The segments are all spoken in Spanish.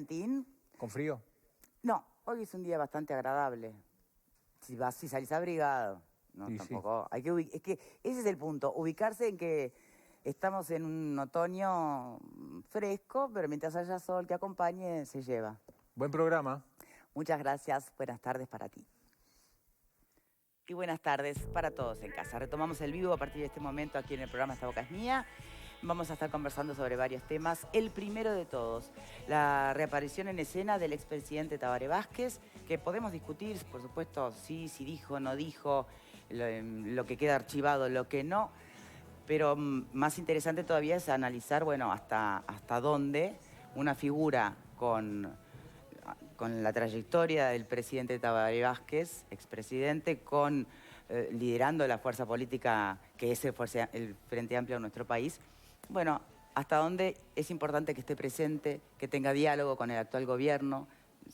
Valentín. ¿Con frío? No, hoy es un día bastante agradable. Si salís abrigado, no, Sí, tampoco. Es que ese es el punto, ubicarse en que estamos en un otoño fresco, pero mientras haya sol que acompañe, se lleva. Buen programa. Muchas gracias, buenas tardes para ti. Y buenas tardes para todos en casa. Retomamos el vivo a partir de este momento aquí en el programa Esta Boca es Mía. Vamos a estar conversando sobre varios temas. El primero de todos, la reaparición en escena del expresidente Tabaré Vázquez, que podemos discutir, por supuesto, si dijo, no dijo, lo que queda archivado, lo que no. Pero más interesante todavía es analizar, bueno, hasta dónde una figura con la trayectoria del presidente Tabaré Vázquez, expresidente, liderando la fuerza política que es el Frente Amplio de nuestro país, bueno, hasta dónde es importante que esté presente, que tenga diálogo con el actual gobierno.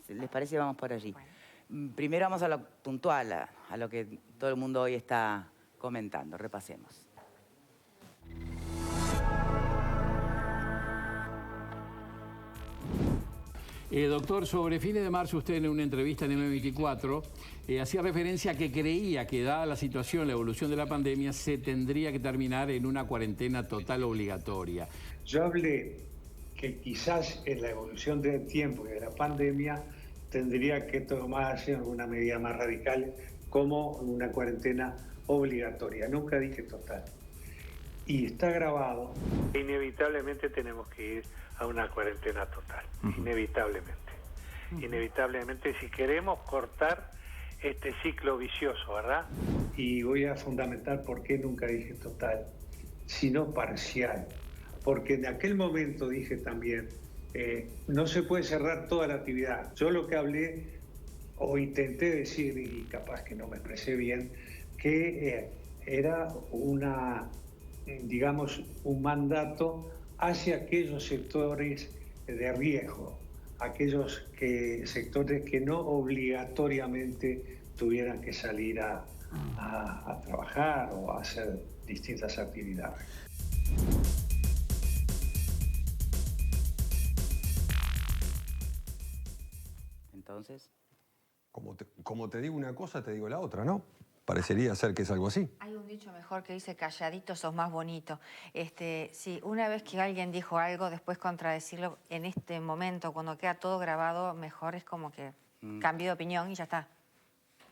¿Les parece? Vamos por allí. Bueno. Primero vamos a lo puntual, a lo que todo el mundo hoy está comentando. Repasemos. Doctor, sobre fines de marzo usted en una entrevista en M24 hacía referencia a que creía que dada la situación, la evolución de la pandemia, se tendría que terminar en una cuarentena total obligatoria. Yo hablé que quizás en la evolución del tiempo y de la pandemia tendría que tomarse alguna medida más radical como una cuarentena obligatoria. Nunca dije total. Y está grabado. Inevitablemente tenemos que ir a una cuarentena total. Inevitablemente. Inevitablemente si queremos cortar este ciclo vicioso, ¿verdad? Y voy a fundamentar por qué nunca dije total, sino parcial. Porque en aquel momento dije también, no se puede cerrar toda la actividad. Yo lo que hablé, o intenté decir, y capaz que no me expresé bien, que era digamos, un mandato hacia aquellos sectores de riesgo, aquellos sectores que no obligatoriamente tuvieran que salir a trabajar o a hacer distintas actividades. Entonces, como te digo una cosa, te digo la otra, ¿no? Parecería ser que es algo así. Hay un dicho mejor que dice calladito sos más bonito. Sí, una vez que alguien dijo algo, después contradecirlo en este momento, cuando queda todo grabado, mejor es como que cambie de opinión y ya está.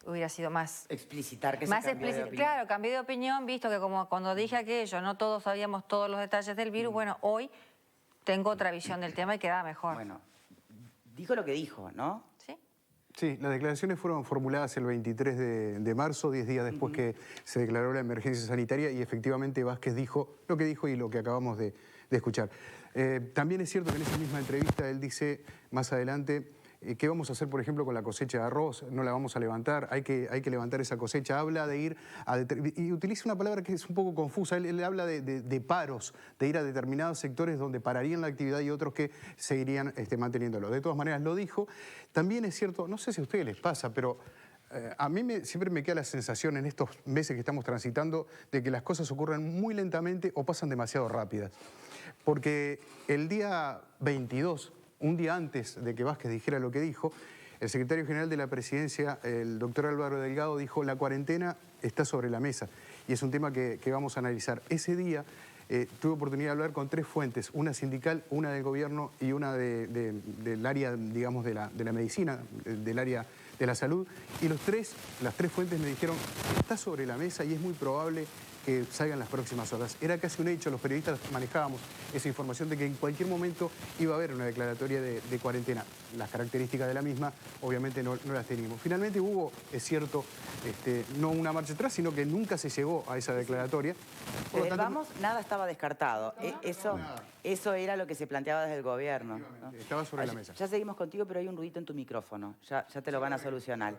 Hubiera sido más... explicitar que más se cambió de opinión. Claro, cambié de opinión, visto que como cuando dije aquello, no todos sabíamos todos los detalles del virus, bueno, hoy tengo otra visión del tema y queda mejor. Bueno, dijo lo que dijo, ¿no? ¿Sí? Sí, las declaraciones fueron formuladas el 23 de marzo, 10 días después que se declaró la emergencia sanitaria, y efectivamente Vázquez dijo lo que dijo y lo que acabamos de escuchar. También es cierto que en esa misma entrevista él dice más adelante, ¿qué vamos a hacer, por ejemplo, con la cosecha de arroz? No la vamos a levantar, hay que levantar esa cosecha. Habla de ir y utiliza una palabra que es un poco confusa. Él habla de paros, de ir a determinados sectores donde pararían la actividad y otros que seguirían manteniéndolo. De todas maneras, lo dijo. También es cierto, no sé si a ustedes les pasa, pero a mí siempre me queda la sensación en estos meses que estamos transitando de que las cosas ocurren muy lentamente o pasan demasiado rápidas. Porque el día 22... un día antes de que Vázquez dijera lo que dijo, el secretario general de la Presidencia, el doctor Álvaro Delgado, dijo la cuarentena está sobre la mesa y es un tema que vamos a analizar. Ese día tuve oportunidad de hablar con 3 fuentes, una sindical, una del gobierno y una del área, digamos, de la medicina, del área de la salud, y las tres fuentes me dijeron está sobre la mesa y es muy probable que salgan las próximas horas. Era casi un hecho, los periodistas manejábamos esa información de que en cualquier momento iba a haber una declaratoria de cuarentena. Las características de la misma, obviamente, no las teníamos. Finalmente hubo, es cierto, no una marcha atrás, sino que nunca se llegó a esa declaratoria. Por lo tanto, vamos, nada estaba descartado. Eso era lo que se planteaba desde el gobierno, ¿no? Estaba sobre la mesa. Ya seguimos contigo, pero hay un ruidito en tu micrófono. Ya te lo van a solucionar.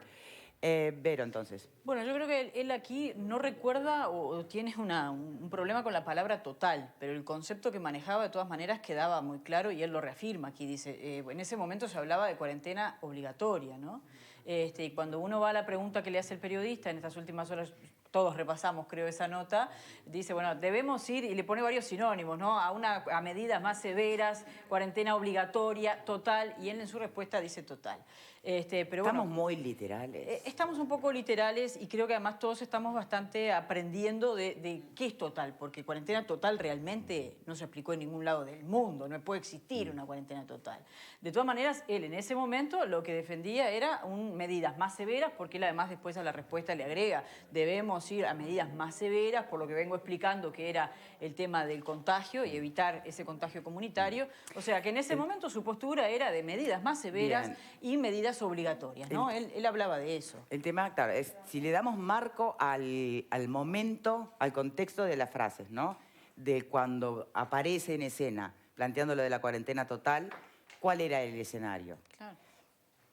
Vero, entonces. Bueno, yo creo que él aquí no recuerda o tiene un problema con la palabra total, pero el concepto que manejaba de todas maneras quedaba muy claro y él lo reafirma aquí. Dice, en ese momento se hablaba de cuarentena obligatoria, ¿no? Y cuando uno va a la pregunta que le hace el periodista en estas últimas horas, todos repasamos, creo, esa nota, dice, bueno, debemos ir, y le pone varios sinónimos, ¿no? A medidas más severas, cuarentena obligatoria, total, y él en su respuesta dice total. Pero Estamos bueno, muy literales. estamos un poco literales y creo que además todos estamos bastante aprendiendo de qué es total, porque cuarentena total realmente no se aplicó en ningún lado del mundo, no puede existir una cuarentena total. De todas maneras, él en ese momento lo que defendía era medidas más severas, porque él además después a la respuesta le agrega, debemos ir a medidas más severas, por lo que vengo explicando que era el tema del contagio y evitar ese contagio comunitario. O sea que en ese momento su postura era de medidas más severas y medidas obligatorias, ¿no? Él hablaba de eso. El tema, claro, es si le damos marco al momento, al contexto de las frases, ¿no? De cuando aparece en escena, planteando lo de la cuarentena total, ¿cuál era el escenario? Claro.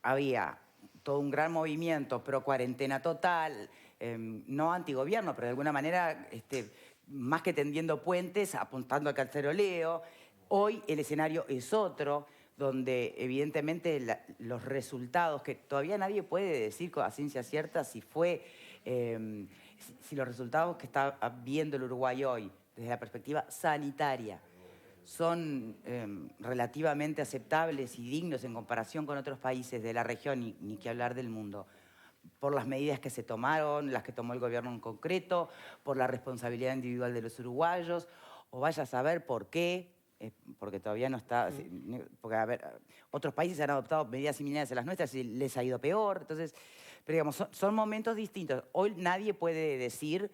Había todo un gran movimiento pro cuarentena total, no antigobierno, pero de alguna manera, más que tendiendo puentes, apuntando al caceroleo. Hoy el escenario es otro, donde evidentemente los resultados, que todavía nadie puede decir a ciencia cierta si los resultados que está viendo el Uruguay hoy, desde la perspectiva sanitaria, son relativamente aceptables y dignos en comparación con otros países de la región, ni que hablar del mundo, por las medidas que se tomaron, las que tomó el gobierno en concreto, por la responsabilidad individual de los uruguayos, o vaya a saber por qué, porque todavía no está... Porque, a ver, otros países han adoptado medidas similares a las nuestras y les ha ido peor. Entonces, pero digamos, son momentos distintos. Hoy nadie puede decir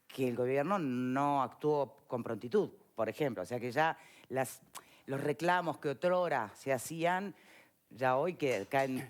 que el gobierno no actuó con prontitud, por ejemplo. O sea que ya los reclamos que otrora se hacían, ya hoy que caen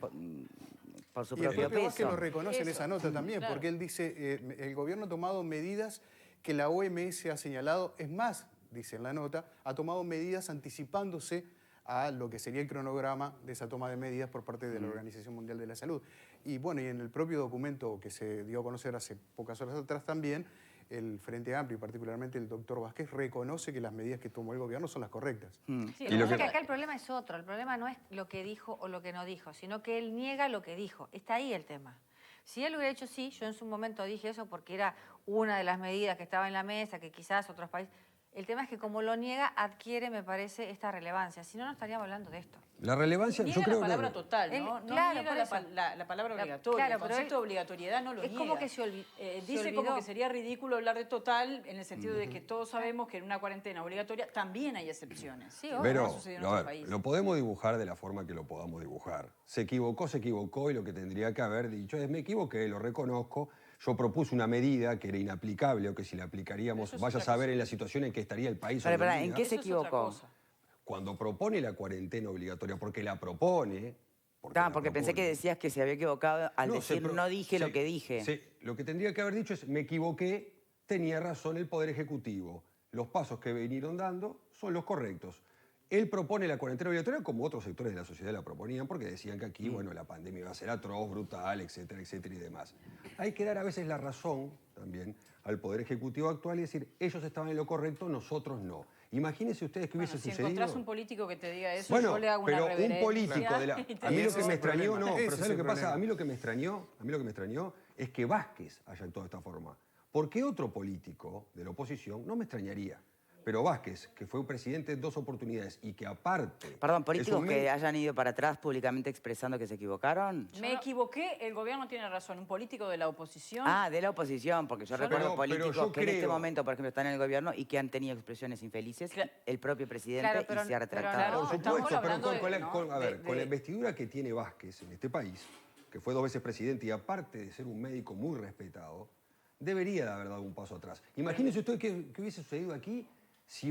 por su propio propio Vázquez peso. lo reconoce en esa nota también, claro. porque él dice, el gobierno ha tomado medidas que la OMS ha señalado, es más, dice en la nota, ha tomado medidas anticipándose a lo que sería el cronograma de esa toma de medidas por parte de la Organización Mundial de la Salud. Y bueno, y en el propio documento que se dio a conocer hace pocas horas atrás también, el Frente Amplio y particularmente el doctor Vázquez reconoce que las medidas que tomó el gobierno son las correctas. Sí, lo que pasa es que acá el problema es otro. El problema no es lo que dijo o lo que no dijo, sino que él niega lo que dijo. Está ahí el tema. Si él hubiera dicho sí, yo en su momento dije eso porque era una de las medidas que estaba en la mesa, que quizás otros países... El tema es que como lo niega, adquiere, me parece, esta relevancia. Si no, no estaríamos hablando de esto. La relevancia, Niega yo creo la palabra que... total, ¿no? Él, No claro, niega por eso. la palabra obligatoria. Claro, el pero concepto él- de obligatoriedad no lo es niega. como que se dice como olvidó. que sería ridículo hablar de total en el sentido de que todos sabemos que en una cuarentena obligatoria también hay excepciones. Sí, obvio. Pero, Eso sucedió en a otros ver, países. lo podemos dibujar de la forma que lo podamos dibujar. Se equivocó y lo que tendría que haber dicho es me equivoqué, lo reconozco. Yo propuse una medida que era inaplicable o que si la aplicaríamos, Eso es vaya a otra saber cosa. en la situación en que estaría el país. Pero, hoy en ¿en día. qué se Eso es otra equivocó? cosa. Cuando propone la cuarentena obligatoria, porque la propone... la Porque pensé que propone. decías que se había equivocado al decir no dije lo sí, que dije. Sí, lo que tendría que haber dicho es me equivoqué, tenía razón el Poder Ejecutivo. Los pasos que vinieron dando son los correctos. Él propone la cuarentena obligatoria como otros sectores de la sociedad la proponían porque decían que aquí, bueno, la pandemia iba a ser atroz, brutal, etcétera, etcétera y demás. Hay que dar a veces la razón también al Poder Ejecutivo actual y decir, ellos estaban en lo correcto, nosotros no. Imagínense ustedes que Bueno, hubiese si sucedido... encontrás un político que te diga eso, Bueno, yo le hago una pero reverencia. un político de la... y te A mí lo digo- que me extrañó, no, Ese pero es ¿sabes el lo que pasa? problema. A mí lo que me extrañó es que Vázquez haya actuado de esta forma. ¿Por qué otro político de la oposición? No me extrañaría. Pero Vázquez, que fue un presidente en 2 oportunidades y que aparte... Perdón, es políticos un que men- hayan ido para atrás públicamente expresando que se equivocaron. Me equivoqué, el gobierno tiene razón. Un político de la oposición... Ah, de la oposición, porque yo recuerdo pero políticos yo que en este creo- momento, por ejemplo, están en el gobierno y que han tenido expresiones infelices, Claro. el propio presidente Claro, pero- y se ha pero retractado. no, Por estamos supuesto, pero hablando de- con la, ¿no? con- a ver, de- con la de- investidura que tiene Vázquez en este país, que fue 2 veces presidente y aparte de ser un médico muy respetado, debería de haber dado un paso atrás. Imagínense usted qué hubiese sucedido aquí si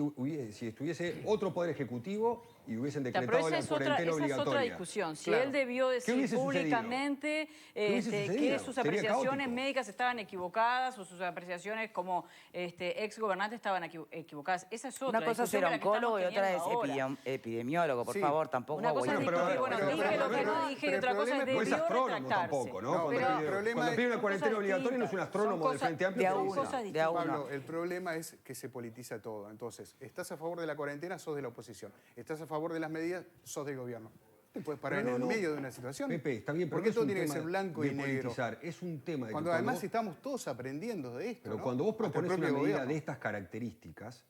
estuviese otro poder ejecutivo y hubiesen Ya, pero decretado esa la es otra, cuarentena esa es obligatoria. otra discusión. Si Claro. él debió ¿Qué decir hubiese sucedido? públicamente hubiese que sucedido? sus Sería apreciaciones caótico. médicas estaban equivocadas o sus apreciaciones como ex gobernantes estaban equivocadas. Esa es otra Una cosa es discusión ser que la que oncólogo y estamos otra es teniendo ahora. epidemiólogo, por Sí. favor, tampoco... Una cosa es Bueno, pero- discutir, bueno, pero- dije pero- lo que pero- no dije y pero otra el cosa es problema No es debió astrónomo retractarse. tampoco, ¿no? No, Cuando pero pide- el problema cuando es- pide una son cuarentena cosas obligatoria no es un distintas. astrónomo Son del Frente cosas- Amplio. de a que uno. dice. cosas de a uno. Pablo, el problema es que se politiza todo. Entonces, estás a favor de la cuarentena, sos de la oposición. Estás a favor de las medidas, sos del gobierno. Y puedes parar Pero en el medio de una situación. Pepe, está bien, pero porque no es todo un tiene que tema ser blanco de y negro. politizar, es un tema de Cuando que además vos- estamos todos aprendiendo de esto, Pero ¿no? cuando vos Hasta el propones una propio medida gobierno. de estas características,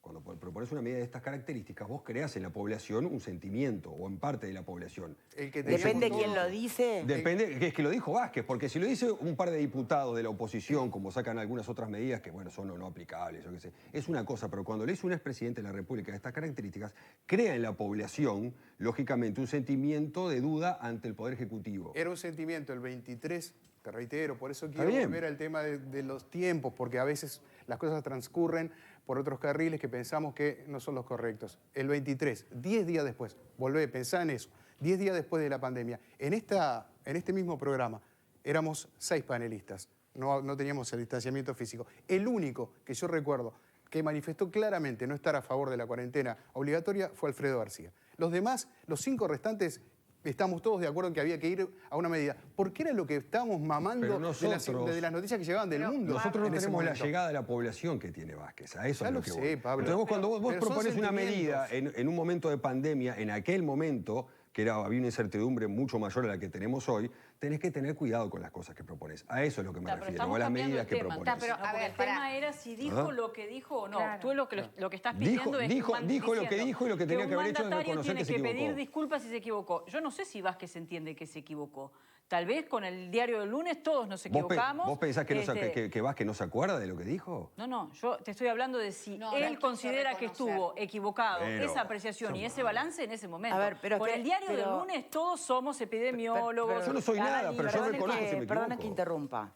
cuando propones una medida de estas características, vos creás en la población un sentimiento, o en parte de la población. El que te Depende llevó quién todo- lo dice. Depende, que es que lo dijo Vázquez, porque si lo dice un par de diputados de la oposición, como sacan algunas otras medidas que, bueno, son o no aplicables, yo qué sé, es una cosa, pero cuando le dice un expresidente de la República de estas características, crea en la población, lógicamente, un sentimiento de duda ante el Poder Ejecutivo. Era un sentimiento el 23, te reitero, por eso quiero bien. volver al tema de los tiempos, porque a veces las cosas transcurren por otros carriles que pensamos que no son los correctos. El 23, 10 días después, volvé, pensá en eso, 10 días después de la pandemia, en este mismo programa éramos 6 panelistas, no teníamos el distanciamiento físico. El único que yo recuerdo que manifestó claramente no estar a favor de la cuarentena obligatoria fue Alfredo García. Los demás, los 5 restantes, estamos todos de acuerdo en que había que ir a una medida, porque era lo que estábamos mamando Pero nosotros- de las noticias que llegaban del mundo. Nosotros no en ese tenemos la momento. llegada de la población que tiene Vázquez, a eso Ya es lo lo que sé, voy. Pablo. Entonces vos, cuando vos Pero son propones una medida sentimientos. en un momento de pandemia, en aquel momento, había una incertidumbre mucho mayor a la que tenemos hoy, tenés que tener cuidado con las cosas que propones. A eso es lo que me Pero refiero, estamos o las cambiando medidas el que tema. propones. pero, No, a porque ver, el tema pará. era si dijo ¿Ah? lo que dijo o no. Claro. Tú lo que estás pidiendo es Dijo diciendo lo que dijo y lo que tenía que haber hecho es un mandatario reconocer que se tiene que equivocó. pedir disculpas si se equivocó. Yo no sé si Vázquez entiende que se equivocó. Tal vez con el diario del lunes todos nos equivocamos. ¿Vos pensás que, Este, que Vázquez no se acuerda de lo que dijo? No, yo te estoy hablando de si No, no él quiso considera que reconocer. estuvo equivocado, Pero, esa apreciación y ese balance en ese momento. A ver, pero Con que- el diario pero- del lunes todos somos epidemiólogos. Yo no soy nada, pero yo Perdone reconozco que se me perdone equivoco. que interrumpa.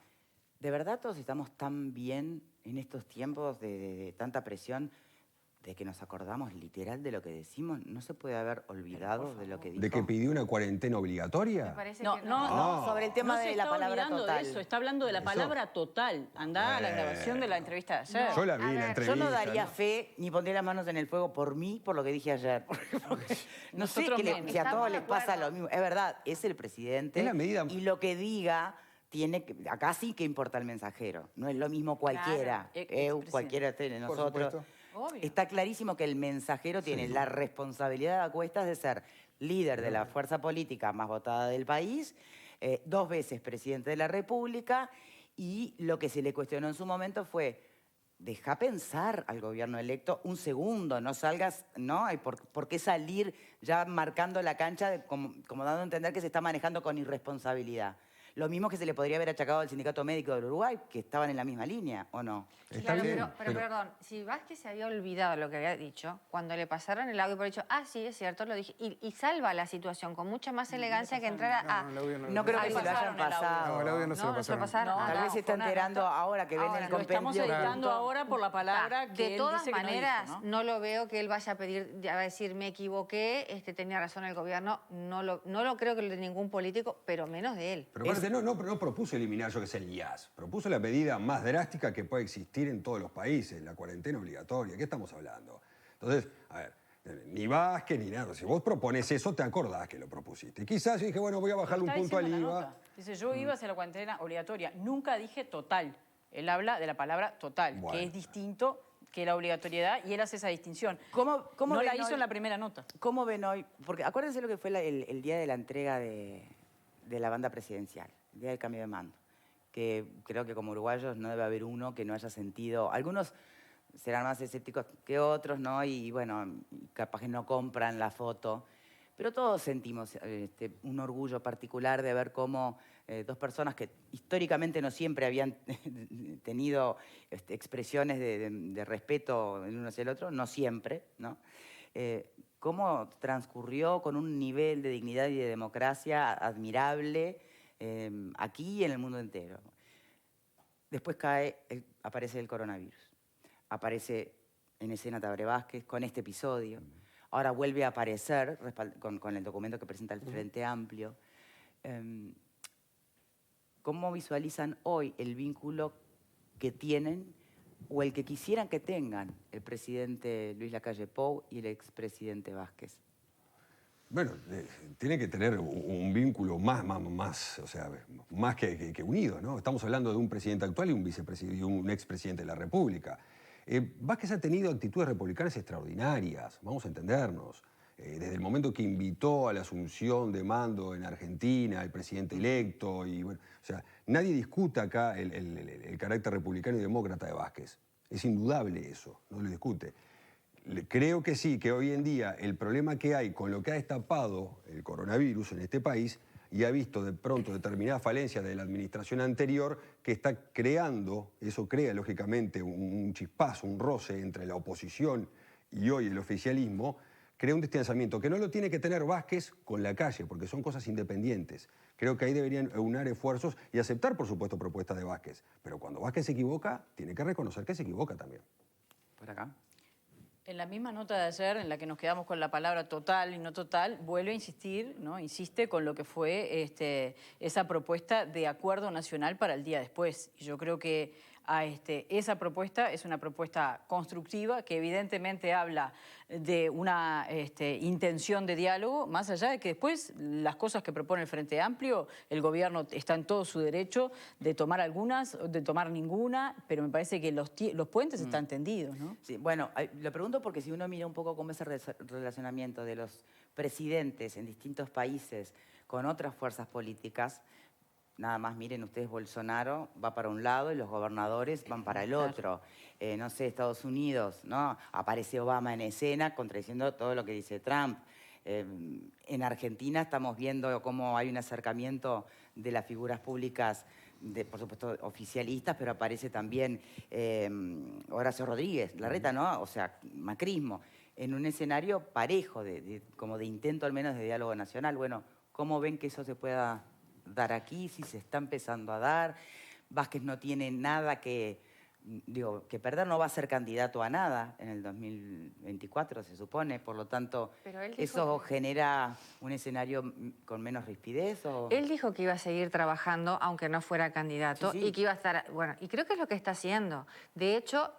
¿De verdad todos estamos tan bien en estos tiempos de tanta presión de que nos acordamos literal de lo que decimos? ¿No se puede haber olvidado de lo que dijo? ¿De que pidió una cuarentena obligatoria? Me parece No, que no, No, sobre el tema no se de la está palabra olvidando total. de eso, está hablando de la palabra total. Andá a la grabación de la entrevista de ayer. Yo la vi, A la ver, entrevista. Yo no daría fe ni pondría las manos en el fuego por mí, por lo que dije ayer. Porque no sé Nosotros menos. si a todos Estamos de les pasa acuerdo. lo mismo. Es verdad, es el presidente. Es la medida- Y lo que diga tiene que, acá sí que importa el mensajero. No es lo mismo cualquiera. Claro, expresidente. Cualquiera de Por nosotros. supuesto. Obvio. Está clarísimo que el mensajero tiene la responsabilidad a cuestas de ser líder de la fuerza política más votada del país, 2 veces presidente de la República, y lo que se le cuestionó en su momento fue: deja pensar al gobierno electo un segundo, no salgas, ¿no? Hay por qué salir ya marcando la cancha, como dando a entender que se está manejando con irresponsabilidad? Lo mismo que se le podría haber achacado al Sindicato Médico del Uruguay, que estaban en la misma línea, ¿o no? Está Claro, bien, pero perdón, si Vázquez se había olvidado lo que había dicho, cuando le pasaron el audio, por dicho, sí, es cierto, lo dije, y salva la situación con mucha más elegancia que entrar a... No, el audio no No creo que Ahí se lo hayan pasaron el audio. pasado. No, el audio no se lo pasaron. No, Tal no, vez se está fue una enterando nota. ahora que ven Ahora, el lo Lo estamos compendio. editando ahora por la palabra que De él todas dice que no dijo, maneras, ¿no? no lo veo que él vaya a pedir, ya va a decir, me equivoqué, tenía razón el gobierno, no lo creo que lo de ningún político, pero menos de él. Pero aparte no propuso eliminar, yo que sé, el IAS. Propuso la medida más drástica que puede existir en todos los países, la cuarentena obligatoria. ¿Qué estamos hablando? Entonces, a ver, ni Vázquez ni nada. Si vos propones eso, te acordás que lo propusiste. Y quizás yo dije, bueno, voy a bajarle un Está punto al diciendo la IVA. nota. Dice, yo iba hacia la cuarentena obligatoria. Nunca dije total. Él habla de la palabra total, Bueno. que es distinto que la obligatoriedad, y él hace esa distinción. ¿Cómo no la ven hizo hoy- en la primera nota. ¿Cómo ven hoy? Porque acuérdense lo que fue el día de la entrega de la banda presidencial, el día del cambio de mando. Que creo que como uruguayos no debe haber uno que no haya sentido. Algunos serán más escépticos que otros, ¿no? Y bueno, capaz que no compran la foto. Pero todos sentimos un orgullo particular de ver cómo 2 personas que históricamente no siempre habían tenido expresiones de respeto el uno hacia el otro, no siempre, ¿no? Cómo transcurrió con un nivel de dignidad y de democracia admirable aquí y en el mundo entero. Después aparece el coronavirus. Aparece en escena Tabaré Vázquez con este episodio. Ahora vuelve a aparecer con el documento que presenta el Frente Amplio. ¿Cómo visualizan hoy el vínculo que tienen o el que quisieran que tengan el presidente Luis Lacalle Pou y el expresidente Vázquez? Bueno, tiene que tener un vínculo más, o sea, más que unido, ¿no? Estamos hablando de un presidente actual y un vicepresidente y un expresidente de la República. Vázquez ha tenido actitudes republicanas extraordinarias, vamos a entendernos. desde el momento que invitó a la asunción de mando en Argentina, el presidente electo, y bueno, o sea, nadie discuta acá el carácter republicano y demócrata de Vázquez. Es indudable eso, no lo discute. Creo que sí, que hoy en día el problema que hay con lo que ha destapado el coronavirus en este país y ha visto de pronto determinadas falencias de la administración anterior que está creando, eso crea lógicamente un chispazo, un roce entre la oposición y hoy el oficialismo, crea un distanciamiento que no lo tiene que tener Vázquez con la calle, porque son cosas independientes. Creo que ahí deberían aunar esfuerzos y aceptar, por supuesto, propuestas de Vázquez. Pero cuando Vázquez se equivoca, tiene que reconocer que se equivoca también. Por acá. En la misma nota de ayer, en la que nos quedamos con la palabra total y no total, vuelve a insistir, ¿no? Insiste con lo que fue esa propuesta de acuerdo nacional para el día después. Y yo creo que esa propuesta es una propuesta constructiva que evidentemente habla de una intención de diálogo, más allá de que después las cosas que propone el Frente Amplio, el gobierno está en todo su derecho de tomar algunas, de tomar ninguna, pero me parece que los puentes están tendidos, ¿no? Sí, bueno, lo pregunto porque si uno mira un poco cómo es el relacionamiento de los presidentes en distintos países con otras fuerzas políticas, nada más miren ustedes, Bolsonaro va para un lado y los gobernadores van para el otro. No sé, Estados Unidos, ¿no? Aparece Obama en escena contradiciendo todo lo que dice Trump. En Argentina estamos viendo cómo hay un acercamiento de las figuras públicas, por supuesto oficialistas, pero aparece también Horacio Rodríguez, Larreta, ¿no? O sea, macrismo, en un escenario parejo, como de intento al menos de diálogo nacional. Bueno, ¿cómo ven que eso se pueda dar aquí, si se está empezando a dar? Vázquez no tiene nada que perder, no va a ser candidato a nada en el 2024, se supone, por lo tanto, ¿eso genera un escenario con menos rispidez? ¿O? Él dijo que iba a seguir trabajando, aunque no fuera candidato, sí. Y que iba a estar, bueno, y creo que es lo que está haciendo. De hecho,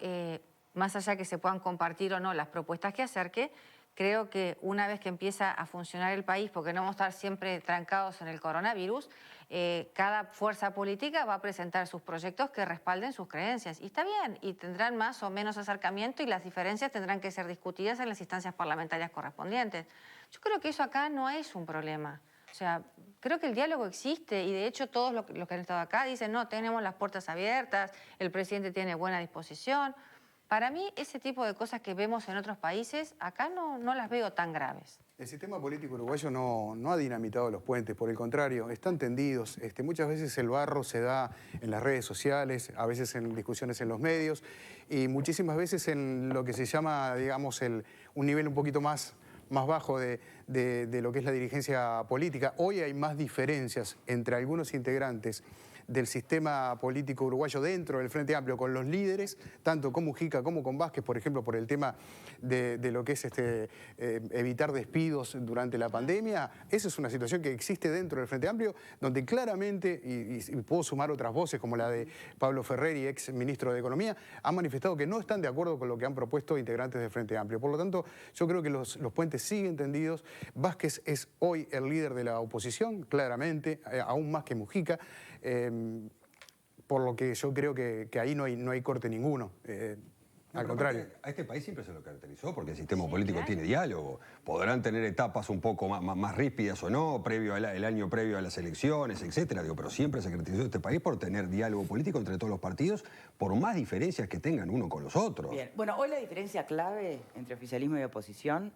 más allá que se puedan compartir o no las propuestas que acerque, creo que una vez que empieza a funcionar el país, porque no vamos a estar siempre trancados en el coronavirus, cada fuerza política va a presentar sus proyectos que respalden sus creencias. Y está bien, y tendrán más o menos acercamiento y las diferencias tendrán que ser discutidas en las instancias parlamentarias correspondientes. Yo creo que eso acá no es un problema. O sea, creo que el diálogo existe y de hecho todos los que han estado acá dicen, no, tenemos las puertas abiertas, el presidente tiene buena disposición. Para mí, ese tipo de cosas que vemos en otros países, acá no las veo tan graves. El sistema político uruguayo no ha dinamitado los puentes, por el contrario, están tendidos. Muchas veces el barro se da en las redes sociales, a veces en discusiones en los medios y muchísimas veces en lo que se llama, digamos, un nivel un poquito más bajo de lo que es la dirigencia política. Hoy hay más diferencias entre algunos integrantes del sistema político uruguayo dentro del Frente Amplio con los líderes, tanto con Mujica como con Vázquez, por ejemplo, por el tema de lo que es evitar despidos durante la pandemia. Esa es una situación que existe dentro del Frente Amplio, donde claramente, y puedo sumar otras voces como la de Pablo Ferreri, ex ministro de Economía, han manifestado que no están de acuerdo con lo que han propuesto integrantes del Frente Amplio. Por lo tanto, yo creo que los puentes siguen tendidos. Vázquez es hoy el líder de la oposición, claramente, aún más que Mujica. Por lo que yo creo que ahí no hay corte ninguno. Al contrario. A este país siempre se lo caracterizó porque el sistema político tiene diálogo. Podrán tener etapas un poco más ríspidas o no, el año previo a las elecciones, etcétera. Pero siempre se caracterizó este país por tener diálogo político entre todos los partidos, por más diferencias que tengan uno con los otros. Bien, bueno, hoy la diferencia clave entre oficialismo y oposición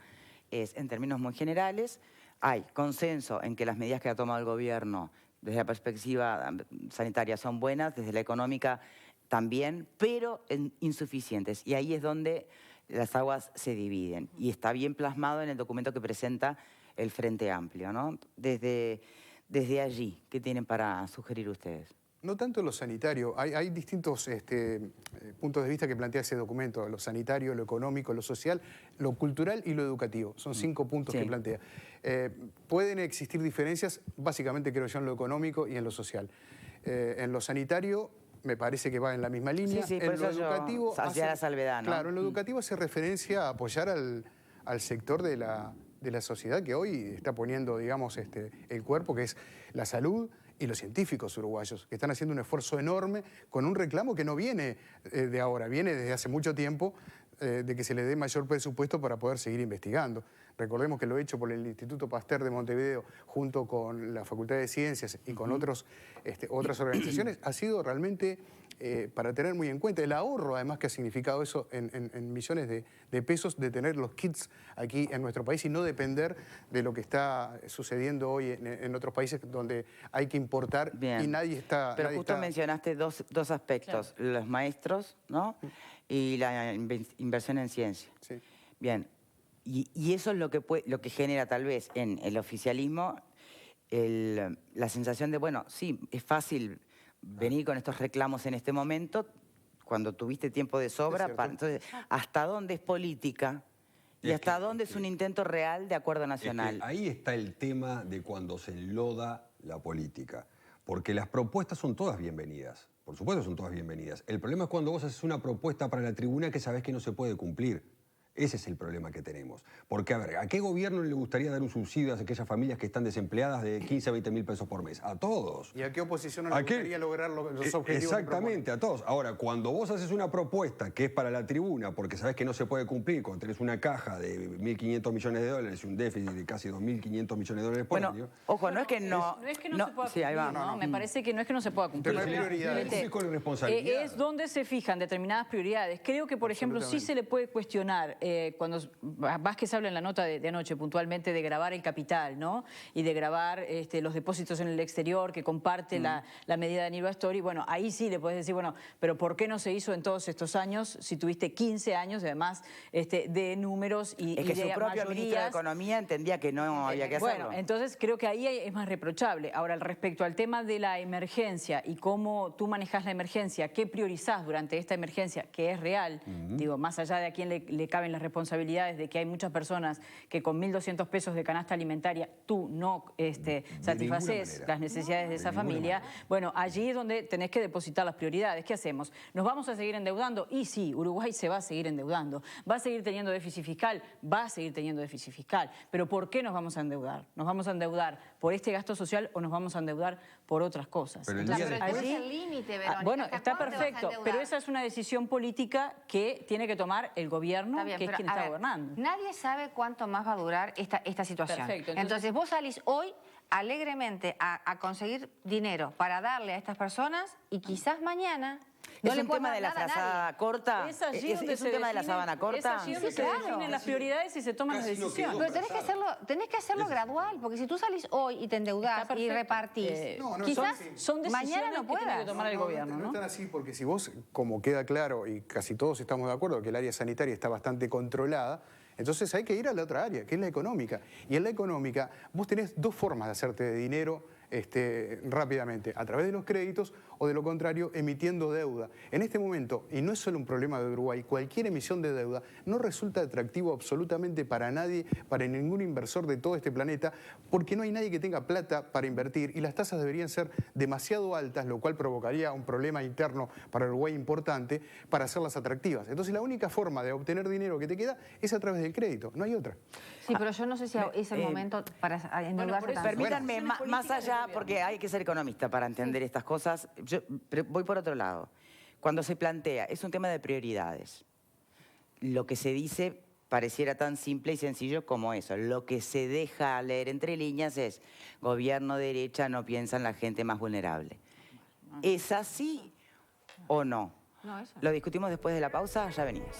es, en términos muy generales, hay consenso en que las medidas que ha tomado el gobierno desde la perspectiva sanitaria son buenas, desde la económica también, pero insuficientes. Y ahí es donde las aguas se dividen. Y está bien plasmado en el documento que presenta el Frente Amplio, ¿no? Desde allí, ¿qué tienen para sugerir ustedes? No tanto lo sanitario, hay distintos puntos de vista que plantea ese documento, lo sanitario, lo económico, lo social, lo cultural y lo educativo. Son 5 puntos que plantea. Pueden existir diferencias, básicamente creo yo, en lo económico y en lo social. En lo sanitario me parece que va en la misma línea. Sí, en lo educativo hacia la salvedad, ¿no? Claro, en lo educativo hace referencia a apoyar al sector de la sociedad que hoy está poniendo, digamos, el cuerpo, que es la salud, y los científicos uruguayos, que están haciendo un esfuerzo enorme con un reclamo que no viene de ahora, viene desde hace mucho tiempo de que se le dé mayor presupuesto para poder seguir investigando. Recordemos que lo hecho por el Instituto Pasteur de Montevideo junto con la Facultad de Ciencias y con otras organizaciones ha sido realmente para tener muy en cuenta. El ahorro, además, que ha significado eso en millones de pesos de tener los kits aquí en nuestro país y no depender de lo que está sucediendo hoy en otros países donde hay que importar. Bien. Y nadie está... Pero justo mencionaste dos aspectos, Claro. los maestros, ¿no? Y la inversión en ciencia. Sí. Bien, y eso es lo que genera tal vez en el oficialismo la sensación de, bueno, sí, es fácil venir con estos reclamos en este momento, cuando tuviste tiempo de sobra. Entonces, ¿hasta dónde es política? ¿Y hasta dónde es un intento real de acuerdo nacional? Es que ahí está el tema de cuando se enloda la política. Porque las propuestas son todas bienvenidas. Por supuesto son todas bienvenidas. El problema es cuando vos haces una propuesta para la tribuna que sabés que no se puede cumplir. Ese es el problema que tenemos. Porque, a ver, ¿a qué gobierno le gustaría dar un subsidio a aquellas familias que están desempleadas de 15 a 20 mil pesos por mes? A todos. ¿Y a qué oposición no le gustaría lograr los objetivos? Exactamente, a todos. Ahora, cuando vos haces una propuesta que es para la tribuna, porque sabés que no se puede cumplir, cuando tenés una caja de 1.500 millones de dólares y un déficit de casi 2.500 millones de dólares por año... Ojo, no es que no... No es que no se pueda sí, ahí cumplir, va. ¿no? Me parece que no es que no se pueda cumplir. Tema de prioridades. Es con irresponsabilidad. Es donde se fijan determinadas prioridades. Creo que, por ejemplo, sí se le puede cuestionar cuando Vázquez habla en la nota de anoche puntualmente de grabar el capital, ¿no? Y de grabar los depósitos en el exterior que comparte la medida de Aníbal Astori. Bueno, ahí sí le puedes decir, bueno, pero ¿por qué no se hizo en todos estos años si tuviste 15 años, además, de números y Es que de su propio ministro de Economía entendía que no había que hacerlo. Bueno, entonces creo que ahí es más reprochable. Ahora, respecto al tema de la emergencia y cómo tú manejas la emergencia, qué priorizás durante esta emergencia, que es real, digo, más allá de a quién le caben las responsabilidades de que hay muchas personas que con 1.200 pesos de canasta alimentaria tú no satisfaces las necesidades de esa familia, bueno, allí es donde tenés que depositar las prioridades. ¿Qué hacemos? ¿Nos vamos a seguir endeudando? Y sí, Uruguay se va a seguir endeudando. ¿Va a seguir teniendo déficit fiscal? Va a seguir teniendo déficit fiscal. ¿Pero por qué nos vamos a endeudar? ¿Nos vamos a endeudar por este gasto social o nos vamos a endeudar por otras cosas? Pero Pero después el límite, Verónica. Bueno, ¿hasta está cuándo te vas a perfecto, endeudar? pero esa es una decisión política que tiene que tomar el gobierno, Está bien, que es pero, quien a está ver, gobernando. Nadie sabe cuánto más va a durar esta situación. Perfecto, entonces vos salís hoy alegremente a conseguir dinero para darle a estas personas y quizás mañana no ¿Es le un puedes tema dar de la nada a nadie. frazada corta? Es allí donde ¿Es un se tema de la definen- sábana corta? Es allí donde Sí, se claro. definen las prioridades y se toman las Casi no decisiones. quedó. Pero tenés que hacerlo gradual, porque si tú salís hoy y te endeudás Está y perfecto. repartís, No, quizás son decisiones mañana no que tiene que puedas. tomar el gobierno, No ¿no? es tan así, porque si vos, como queda claro, y casi todos estamos de acuerdo, que el área sanitaria está bastante controlada, entonces hay que ir a la otra área, que es la económica. Y en la económica vos tenés dos formas de hacerte de dinero rápidamente, a través de los créditos o de lo contrario, emitiendo deuda. En este momento, y no es solo un problema de Uruguay, cualquier emisión de deuda no resulta atractivo absolutamente para nadie, para ningún inversor de todo este planeta, porque no hay nadie que tenga plata para invertir y las tasas deberían ser demasiado altas, lo cual provocaría un problema interno para Uruguay importante para hacerlas atractivas. Entonces la única forma de obtener dinero que te queda es a través del crédito, no hay otra. Sí, pero yo no sé si es el momento para endeudarse por eso- tanto. Permítanme, Bueno, más políticas allá, del porque hay que ser economista para entender estas cosas, yo voy por otro lado. Cuando se plantea, es un tema de prioridades. Lo que se dice pareciera tan simple y sencillo como eso. Lo que se deja leer entre líneas es, gobierno derecha no piensa en la gente más vulnerable. ¿Es así o no? No, eso no. Lo discutimos después de la pausa, ya venimos.